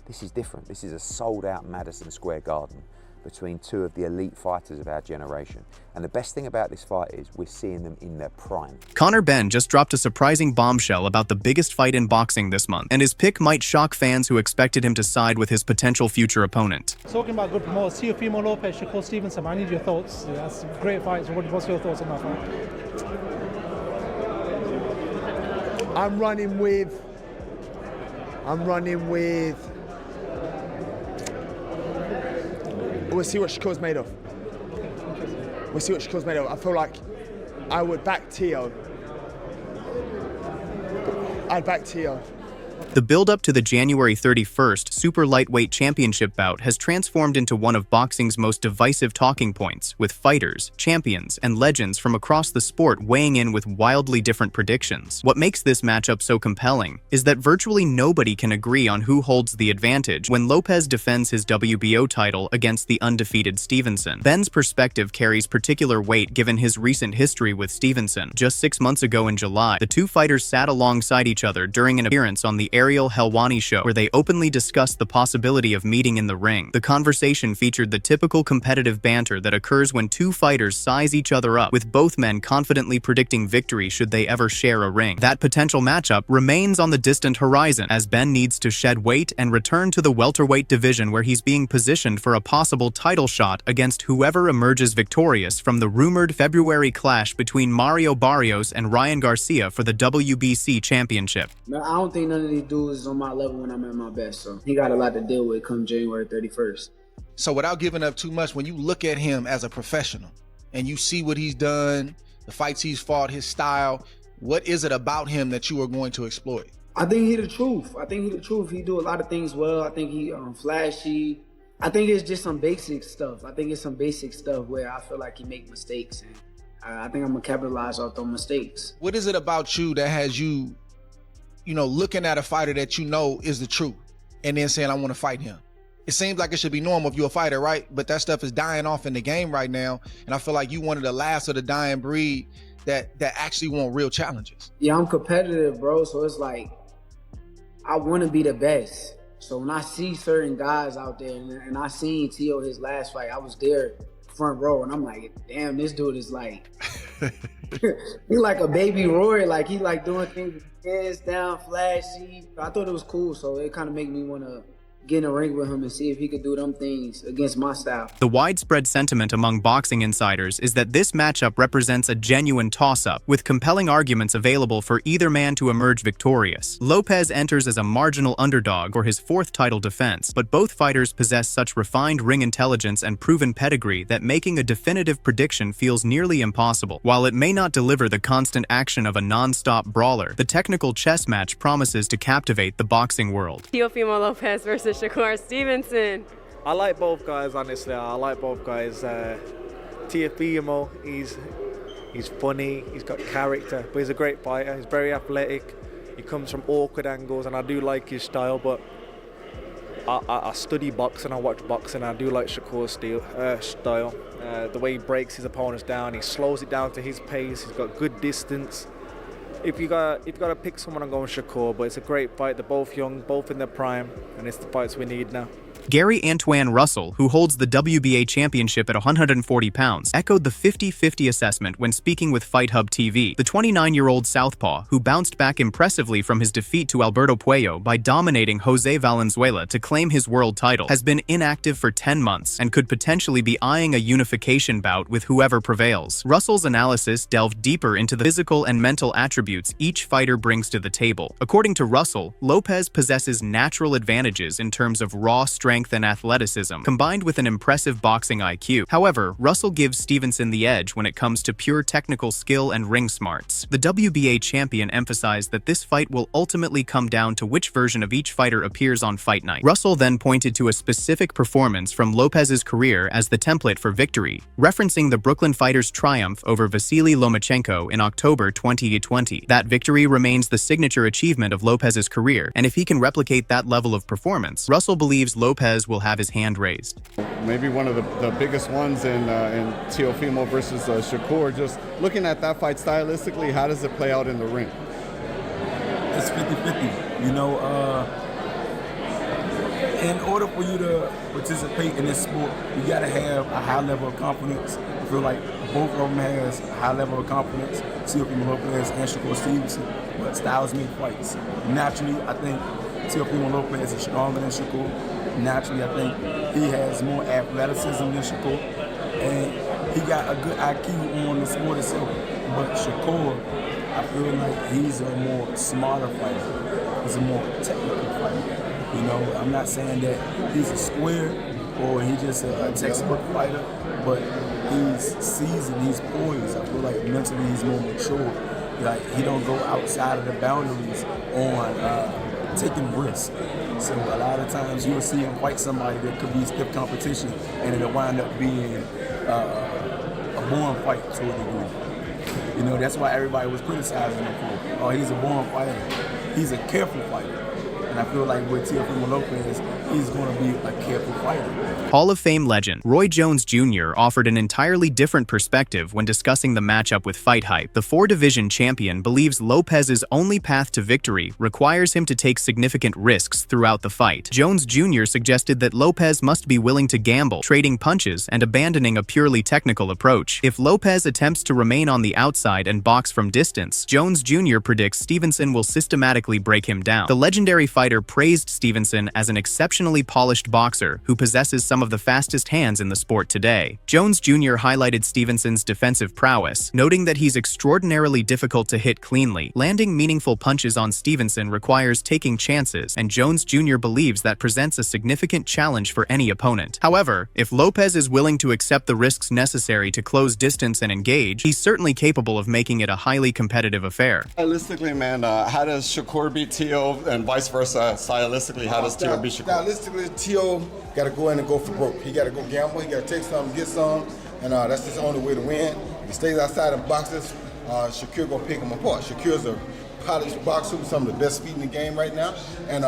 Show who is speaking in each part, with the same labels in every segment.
Speaker 1: This is different. This is a sold-out Madison Square Garden between two of the elite fighters of our generation. And the best thing about this fight is we're seeing them in their prime.
Speaker 2: Conor Benn just dropped a surprising bombshell about the biggest fight in boxing this month, and his pick might shock fans who expected him to side with his potential future opponent.
Speaker 3: Talking about good promoters, Teofimo Lopez, Shakur Stevenson, I need your thoughts. That's a great fight. So what's your thoughts on that fight?
Speaker 4: I'm running with we'll see what Shakur's made of. We'll see what Shakur's made of. I feel like I would back Teo. I'd back Teo.
Speaker 2: The build-up to the January 31st Super Lightweight Championship bout has transformed into one of boxing's most divisive talking points, with fighters, champions, and legends from across the sport weighing in with wildly different predictions. What makes this matchup so compelling is that virtually nobody can agree on who holds the advantage when Lopez defends his WBO title against the undefeated Stevenson. Benn's perspective carries particular weight given his recent history with Stevenson. Just 6 months ago in July, the two fighters sat alongside each other during an appearance on the Ariel Helwani show, where they openly discussed the possibility of meeting in the ring. The conversation featured the typical competitive banter that occurs when two fighters size each other up, with both men confidently predicting victory should they ever share a ring. That potential matchup remains on the distant horizon, as Benn needs to shed weight and return to the welterweight division, where he's being positioned for a possible title shot against whoever emerges victorious from the rumored February clash between Mario Barrios and Ryan Garcia for the WBC championship.
Speaker 5: Man, I don't think none of these dudes is on my level when I'm at my best, so he got a lot to deal with come January 31st.
Speaker 6: So without giving up too much, when you look at him as a professional and you see what he's done, the fights he's fought, his style, what is it about him that you are going to exploit?
Speaker 5: I think he the truth. He do a lot of things well. I think he flashy. I think it's just some basic stuff. Where I feel like he make mistakes, and I think I'm gonna capitalize off those mistakes.
Speaker 6: What is it about you that has you looking at a fighter that you know is the truth and then saying, I want to fight him? It seems like it should be normal if you're a fighter, right? But that stuff is dying off in the game right now. And I feel like you one of the last of the dying breed that actually want real challenges.
Speaker 5: Yeah, I'm competitive, bro. So it's like, I want to be the best. So when I see certain guys out there, and I seen Teo his last fight, I was there front row, and I'm like, damn, this dude is like, he like a baby Roy. Like, he like doing things with his hands down, flashy. I thought it was cool, so it kind of made me want to get in a ring with him and see if he could do them things against my style.
Speaker 2: The widespread sentiment among boxing insiders is that this matchup represents a genuine toss-up, with compelling arguments available for either man to emerge victorious. Lopez enters as a marginal underdog for his fourth title defense, but both fighters possess such refined ring intelligence and proven pedigree that making a definitive prediction feels nearly impossible. While it may not deliver the constant action of a non-stop brawler, the technical chess match promises to captivate the boxing world.
Speaker 7: Teofimo Lopez versus Shakur Stevenson.
Speaker 8: I like both guys, honestly. I like both guys. Teofimo, he's funny, he's got character, but he's a great fighter. He's very athletic. He comes from awkward angles, and I do like his style. But I study boxing, I watch boxing. I do like Shakur's style. The way he breaks his opponents down, he slows it down to his pace. He's got good distance. If you got to pick someone, I'm going Shakur, but it's a great fight. They're both young, both in their prime, and it's the fights we need now.
Speaker 2: Gary Antuanne Russell, who holds the WBA championship at 140 pounds, echoed the 50-50 assessment when speaking with Fight Hub TV. The 29-year-old southpaw, who bounced back impressively from his defeat to Alberto Puello by dominating Jose Valenzuela to claim his world title, has been inactive for 10 months and could potentially be eyeing a unification bout with whoever prevails. Russell's analysis delved deeper into the physical and mental attributes each fighter brings to the table. According to Russell, Lopez possesses natural advantages in terms of raw strength and athleticism, combined with an impressive boxing IQ. However, Russell gives Stevenson the edge when it comes to pure technical skill and ring smarts. The WBA champion emphasized that this fight will ultimately come down to which version of each fighter appears on fight night. Russell then pointed to a specific performance from Lopez's career as the template for victory, referencing the Brooklyn fighter's triumph over Vasily Lomachenko in October 2020. That victory remains the signature achievement of Lopez's career, and if he can replicate that level of performance, Russell believes Lopez will have his hand raised.
Speaker 9: Maybe one of the biggest ones in Teofimo versus Shakur. Just looking at that fight stylistically, how does it play out in the ring?
Speaker 10: It's 50-50. in order for you to participate in this sport, you gotta have a high level of confidence. I feel like both of them has a high level of confidence, Teofimo Lopez and Shakur Stevenson, but styles make fights. Naturally, I think Teofimo Lopez is stronger than Shakur. Naturally, I think he has more athleticism than Shakur, and he got a good IQ on the sport itself. But Shakur, I feel like he's a more smarter fighter. He's a more technical fighter. You know, I'm not saying that he's a square or he's just a textbook fighter, but he's seasoned, he's poised. I feel like mentally he's more mature. Like, he don't go outside of the boundaries on taking risks. So a lot of times you'll see him fight somebody that could be stiff competition, and it'll wind up being a born fight to a degree. You know, that's why everybody was criticizing him for, oh, he's a born fighter. He's a careful fighter. And I feel like with Teofimo Lopez, he's going to be a careful fighter.
Speaker 2: Hall of Fame legend Roy Jones Jr. offered an entirely different perspective when discussing the matchup with Fight Hype. The four-division champion believes Lopez's only path to victory requires him to take significant risks throughout the fight. Jones Jr. suggested that Lopez must be willing to gamble, trading punches, and abandoning a purely technical approach. If Lopez attempts to remain on the outside and box from distance, Jones Jr. predicts Stevenson will systematically break him down. The legendary fighter praised Stevenson as an exceptionally polished boxer who possesses some of the fastest hands in the sport today. Jones Jr. highlighted Stevenson's defensive prowess, noting that he's extraordinarily difficult to hit cleanly. Landing meaningful punches on Stevenson requires taking chances, and Jones Jr. believes that presents a significant challenge for any opponent. However, if Lopez is willing to accept the risks necessary to close distance and engage, he's certainly capable of making it a highly competitive affair.
Speaker 9: Stylistically, man, how does Shakur beat Teo and vice versa? Stylistically, how does Teo beat Shakur?
Speaker 11: Stylistically, Teo got to go in and go for broke. He got to go gamble. He got to take some, get some, and that's just the only way to win. If he stays outside and boxes, Shakur gonna pick him apart. Shakur's a polished boxer with some of the best feet in the game right now, and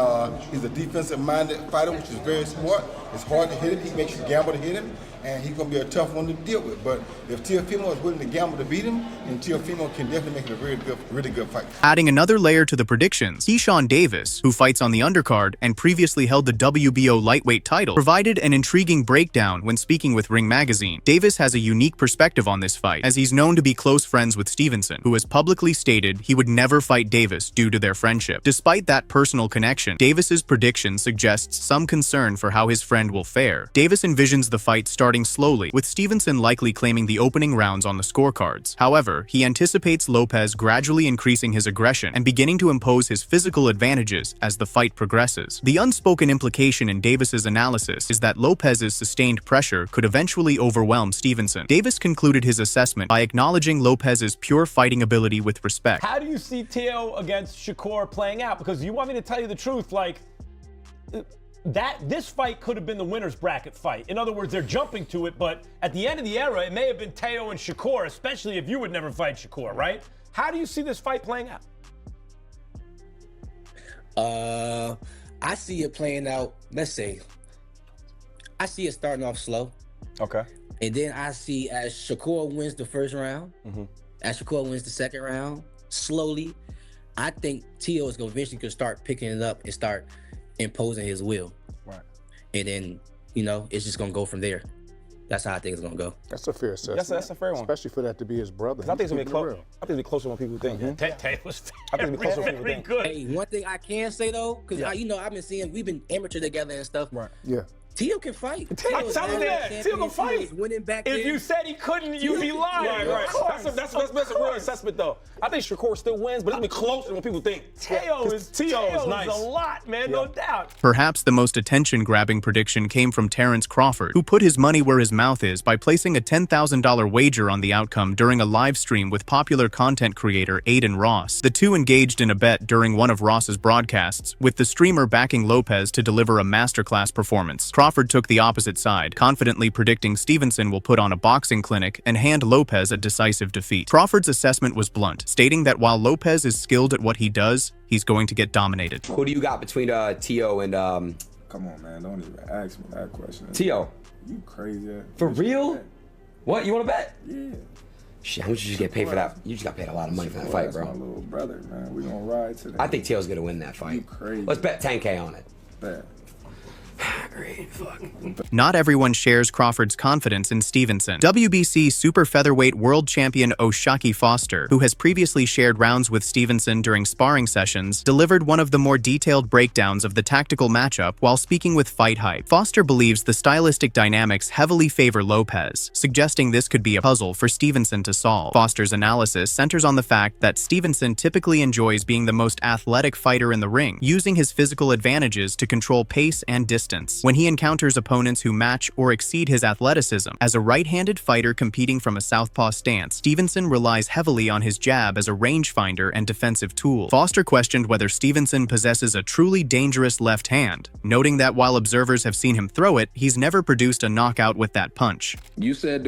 Speaker 11: he's a defensive-minded fighter, which is very smart. It's hard to hit him. He makes you gamble to hit him, and he's gonna be a tough one to deal with. But if Teofimo is willing to gamble to beat him, then Teofimo can definitely make it a really good fight.
Speaker 2: Adding another layer to the predictions, Keyshawn Davis, who fights on the undercard and previously held the WBO lightweight title, provided an intriguing breakdown when speaking with Ring Magazine. Davis has a unique perspective on this fight, as he's known to be close friends with Stevenson, who has publicly stated he would never fight Davis due to their friendship. Despite that personal connection, Davis's prediction suggests some concern for how his friend will fare. Davis envisions the fight starting slowly, with Stevenson likely claiming the opening rounds on the scorecards. However, he anticipates Lopez gradually increasing his aggression and beginning to impose his physical advantages as the fight progresses. The unspoken implication in Davis's analysis is that Lopez's sustained pressure could eventually overwhelm Stevenson. Davis concluded his assessment by acknowledging Lopez's pure fighting ability with respect.
Speaker 12: How do you see Teo against Shakur playing out? Because you want me to tell you the truth, like, this fight could have been the winner's bracket fight. In other words, they're jumping to it, but at the end of the era, it may have been Teo and Shakur, especially if you would never fight Shakur, right? How do you see this fight playing out?
Speaker 13: I see it playing out, let's say, I see it starting off slow.
Speaker 12: Okay.
Speaker 13: And then I see as Shakur wins the first round, as Shakur wins the second round, slowly, I think Teo is going to eventually start picking it up and start imposing his will.
Speaker 12: Right.
Speaker 13: And then, you know, it's just going to go from there. That's how I think it's going to go.
Speaker 14: That's a fair assessment.
Speaker 12: That's a fair one.
Speaker 14: Especially for that to be his brother.
Speaker 12: I think it's going to be close. I think it's closer than people think. Teo was very good.
Speaker 13: Hey, one thing I can say, though, because, you know, I've been seeing, we've been amateur together and stuff.
Speaker 12: Right.
Speaker 14: Yeah.
Speaker 13: Teo can fight.
Speaker 12: I'm telling you that. Teo can fight.
Speaker 13: Winning back
Speaker 12: if you said he couldn't, you'd be lying. Right. That's a real assessment, though. I think Shakur still wins, but it's going to be closer than people think. Teo is nice. A lot, man, no doubt.
Speaker 2: Perhaps the most attention-grabbing prediction came from Terence Crawford, who put his money where his mouth is by placing a $10,000 wager on the outcome during a live stream with popular content creator Aiden Ross. The two engaged in a bet during one of Ross's broadcasts, with the streamer backing Lopez to deliver a masterclass performance. Crawford took the opposite side, confidently predicting Stevenson will put on a boxing clinic and hand Lopez a decisive defeat. Crawford's assessment was blunt, stating that while Lopez is skilled at what he does, he's going to get dominated.
Speaker 15: Who do you got between Teo and
Speaker 16: Come on, man, don't even ask me that question.
Speaker 15: Teo?
Speaker 16: You crazy.
Speaker 15: For real? What, you want to bet?
Speaker 16: Yeah.
Speaker 15: Shit, how much did you get paid for that? You just got paid a lot of money for that fight, bro.
Speaker 16: That's my little brother, man. We gonna ride today.
Speaker 15: I think Teo's gonna win that fight.
Speaker 16: You crazy.
Speaker 15: Let's bet 10K on it.
Speaker 16: Bet.
Speaker 2: Not everyone shares Crawford's confidence in Stevenson. WBC super featherweight world champion Shakur Foster, who has previously shared rounds with Stevenson during sparring sessions, delivered one of the more detailed breakdowns of the tactical matchup while speaking with Fight Hype. Foster believes the stylistic dynamics heavily favor Lopez, suggesting this could be a puzzle for Stevenson to solve. Foster's analysis centers on the fact that Stevenson typically enjoys being the most athletic fighter in the ring, using his physical advantages to control pace and distance. When he encounters opponents who match or exceed his athleticism, as a right-handed fighter competing from a southpaw stance, Stevenson relies heavily on his jab as a rangefinder and defensive tool. Foster questioned whether Stevenson possesses a truly dangerous left hand, noting that while observers have seen him throw it, he's never produced a knockout with that punch.
Speaker 14: You said,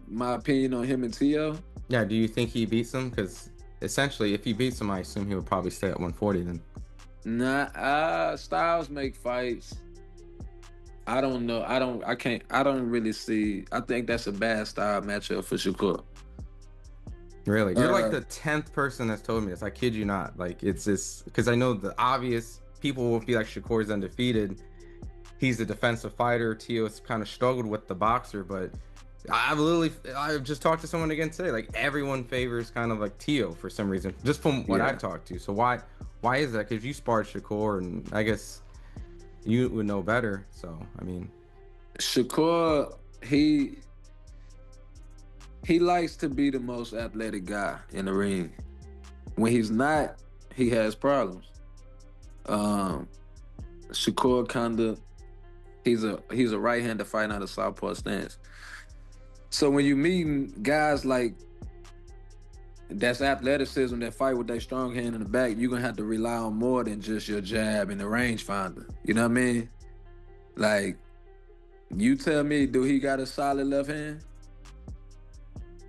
Speaker 14: my opinion on him and Tio?
Speaker 17: Yeah, do you think he beats him? Because essentially, if he beats him, I assume he would probably stay at 140 then.
Speaker 14: Nah, styles make fights. I don't know. I don't really see. I think that's a bad style matchup for Shakur.
Speaker 17: Really? You're like the 10th person that's told me this. I kid you not. Like, it's just because I know the obvious people will be like, Shakur's undefeated. He's a defensive fighter. Tio's kind of struggled with the boxer, but I've just talked to someone again today. Like, everyone favors kind of like Tio for some reason, just from what I've talked to. So why is that? Because you sparred Shakur, and I guess you would know better. So I mean,
Speaker 14: Shakur, he likes to be the most athletic guy in the ring. When he's not, he has problems. Shakur kinda, he's a right-handed fighter, not a southpaw stance. So when you meeting guys like that's athleticism, that fight with their strong hand in the back, you're gonna have to rely on more than just your jab and the rangefinder. You know what I mean? Like, you tell me, do he got a solid left hand?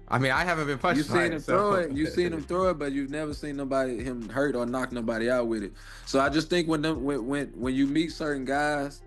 Speaker 17: I mean, I haven't been punched.
Speaker 14: You seen him throw it. You seen him throw it, but you've never seen him hurt or knock nobody out with it. So I just think when you meet certain guys,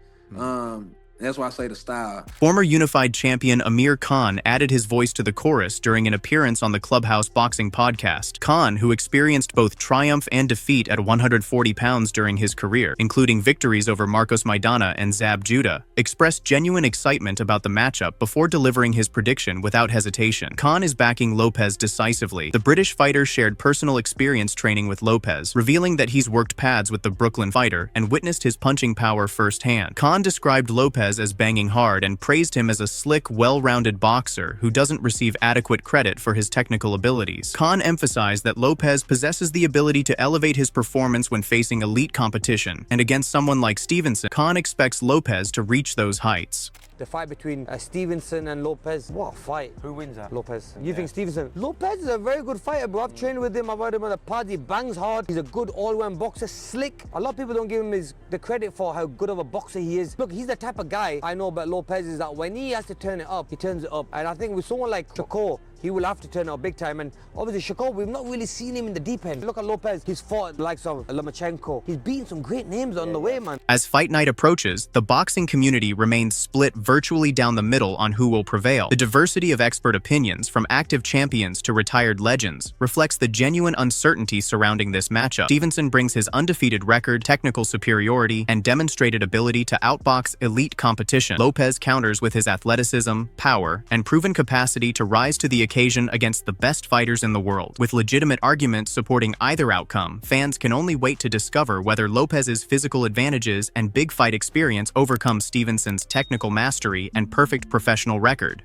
Speaker 14: that's why I say the style.
Speaker 2: Former unified champion Amir Khan added his voice to the chorus during an appearance on the Clubhouse Boxing podcast. Khan, who experienced both triumph and defeat at 140 pounds during his career, including victories over Marcos Maidana and Zab Judah, expressed genuine excitement about the matchup before delivering his prediction without hesitation. Khan is backing Lopez decisively. The British fighter shared personal experience training with Lopez, revealing that he's worked pads with the Brooklyn fighter and witnessed his punching power firsthand. Khan described Lopez as banging hard and praised him as a slick, well-rounded boxer who doesn't receive adequate credit for his technical abilities. Khan emphasized that Lopez possesses the ability to elevate his performance when facing elite competition, and against someone like Stevenson, Khan expects Lopez to reach those heights.
Speaker 18: The fight between Stevenson and Lopez, what a fight. Who wins that? Lopez. You think Stevenson? Lopez is a very good fighter, bro. I've trained with him, I've heard him on the pod, he bangs hard. He's a good all-round boxer, slick. A lot of people don't give him the credit for how good of a boxer he is. Look, he's the type of guy I know about Lopez is that when he has to turn it up, he turns it up. And I think with someone like Shakur, he will have to turn it up big time. And obviously Shakur, we've not really seen him in the deep end. Look at Lopez, he's fought the likes of Lomachenko. He's beaten some great names on the way, man.
Speaker 2: As fight night approaches, the boxing community remains split virtually down the middle on who will prevail. The diversity of expert opinions, from active champions to retired legends, reflects the genuine uncertainty surrounding this matchup. Stevenson brings his undefeated record, technical superiority, and demonstrated ability to outbox elite competition. Lopez counters with his athleticism, power, and proven capacity to rise to the occasion against the best fighters in the world. With legitimate arguments supporting either outcome, fans can only wait to discover whether Lopez's physical advantages and big fight experience overcome Stevenson's technical mastery and perfect professional record.